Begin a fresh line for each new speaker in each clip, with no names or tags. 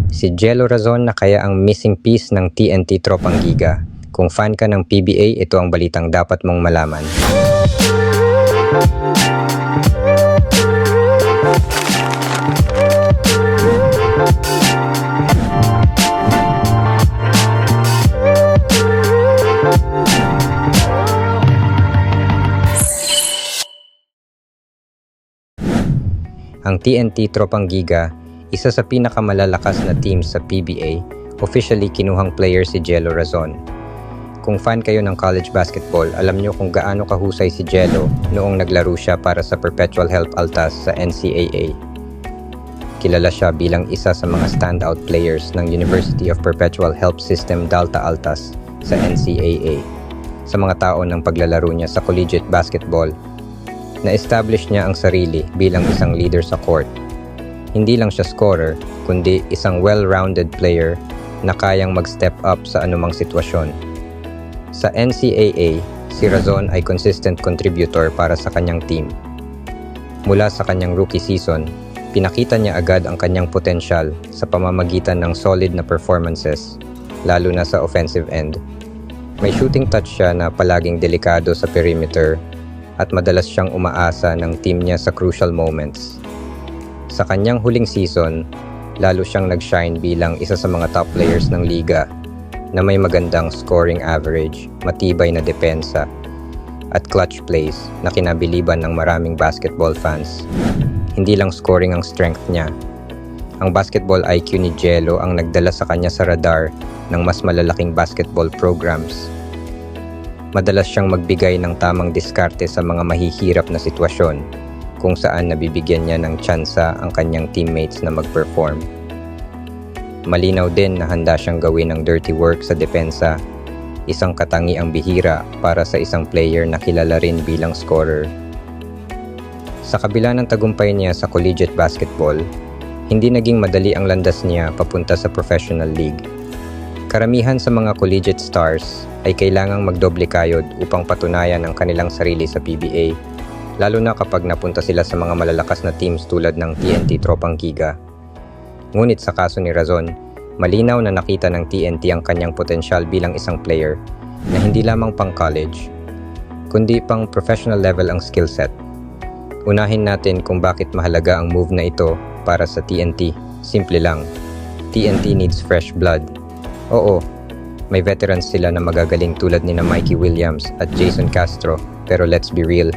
Si Jello Razon na kaya ang missing piece ng TNT Tropang Giga. Kung fan ka ng PBA, ito ang balitang dapat mong malaman. Ang TNT Tropang Giga, isa sa pinakamalalakas na team sa PBA, officially kinuhang player si Jello Razon. Kung fan kayo ng college basketball, alam nyo kung gaano kahusay si Jello noong naglaro siya para sa Perpetual Help Altas sa NCAA. Kilala siya bilang isa sa mga standout players ng University of Perpetual Help System Dalta Altas sa NCAA. Sa mga taon ng paglalaro niya sa collegiate basketball, na-establish niya ang sarili bilang isang leader sa court. Hindi lang siya scorer, kundi isang well-rounded player na kayang mag-step up sa anumang sitwasyon. Sa NCAA, si Razon ay consistent contributor para sa kanyang team. Mula sa kanyang rookie season, pinakita niya agad ang kanyang potensyal sa pamamagitan ng solid na performances, lalo na sa offensive end. May shooting touch siya na palaging delikado sa perimeter at madalas siyang umaasa ng team niya sa crucial moments. Sa kanyang huling season, lalo siyang nag-shine bilang isa sa mga top players ng liga na may magandang scoring average, matibay na depensa, at clutch plays na kinabiliban ng maraming basketball fans. Hindi lang scoring ang strength niya. Ang basketball IQ ni Jello ang nagdala sa kanya sa radar ng mas malalaking basketball programs. Madalas siyang magbigay ng tamang diskarte sa mga mahihirap na sitwasyon kung saan nabibigyan niya ng tsansa ang kanyang teammates na mag-perform. Malinaw din na handa siyang gawin ang dirty work sa depensa, isang katangiang bihira para sa isang player na kilala rin bilang scorer. Sa kabila ng tagumpay niya sa collegiate basketball, hindi naging madali ang landas niya papunta sa professional league. Karamihan sa mga collegiate stars ay kailangang magdoble kayod upang patunayan ang kanilang sarili sa PBA, lalo na kapag napunta sila sa mga malalakas na teams tulad ng TNT Tropang Giga. Ngunit sa kaso ni Razon, malinaw na nakita ng TNT ang kanyang potensyal bilang isang player na hindi lamang pang college, kundi pang professional level ang skill set. Unahin natin kung bakit mahalaga ang move na ito para sa TNT. Simple lang, TNT needs fresh blood. Oo, may veterans sila na magagaling tulad ni Mikey Williams at Jason Castro, pero let's be real,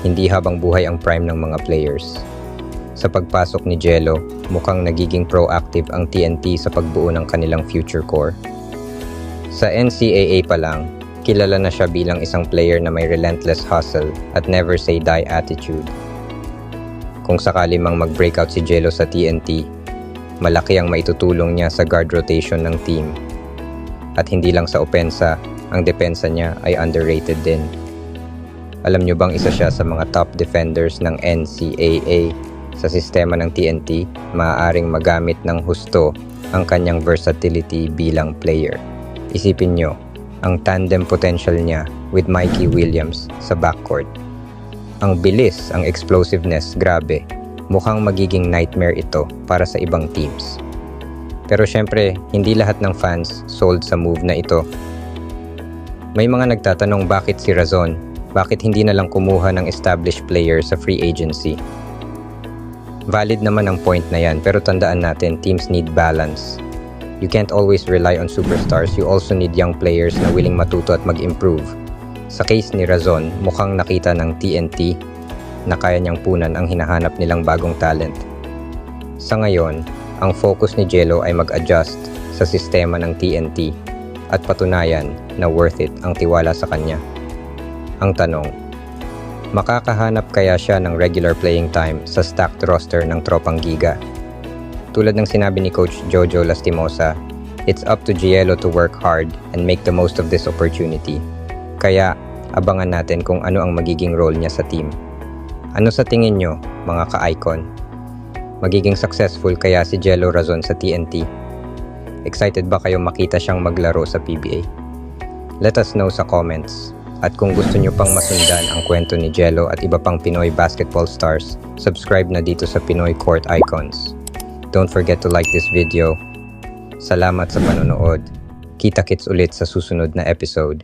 hindi habang buhay ang prime ng mga players. Sa pagpasok ni Jello, mukhang nagiging proactive ang TNT sa pagbuo ng kanilang future core. Sa NCAA pa lang, kilala na siya bilang isang player na may relentless hustle at never say die attitude. Kung sakali mang mag-breakout si Jello sa TNT, malaki ang maitutulong niya sa guard rotation ng team. At hindi lang sa opensa, ang depensa niya ay underrated din. Alam niyo bang isa siya sa mga top defenders ng NCAA? Sa sistema ng TNT, maaaring magamit ng husto ang kanyang versatility bilang player. Isipin niyo, ang tandem potential niya with Mikey Williams sa backcourt. Ang bilis, ang explosiveness, grabe. Mukhang magiging nightmare ito para sa ibang teams. Pero syempre, hindi lahat ng fans sold sa move na ito. May mga nagtatanong bakit si Razon, bakit hindi na lang kumuha ng established player sa free agency. Valid naman ang point na yan, pero tandaan natin, teams need balance. You can't always rely on superstars, you also need young players na willing matuto at mag-improve. Sa case ni Razon, mukhang nakita ng TNT na kaya niyang punan ang hinahanap nilang bagong talent. Sa ngayon, ang focus ni Jello ay mag-adjust sa sistema ng TNT at patunayan na worth it ang tiwala sa kanya. Ang tanong, makakahanap kaya siya ng regular playing time sa stacked roster ng Tropang Giga? Tulad ng sinabi ni Coach Jojo Lastimosa, it's up to Jello to work hard and make the most of this opportunity. Kaya, abangan natin kung ano ang magiging role niya sa team. Ano sa tingin nyo, mga ka-icon? Magiging successful kaya si Jello Razon sa TNT? Excited ba kayo makita siyang maglaro sa PBA? Let us know sa comments. At kung gusto nyo pang masundan ang kwento ni Jello at iba pang Pinoy basketball stars, subscribe na dito sa Pinoy Court Icons. Don't forget to like this video, Salamat sa panonood. Kita-kits ulit sa susunod na episode.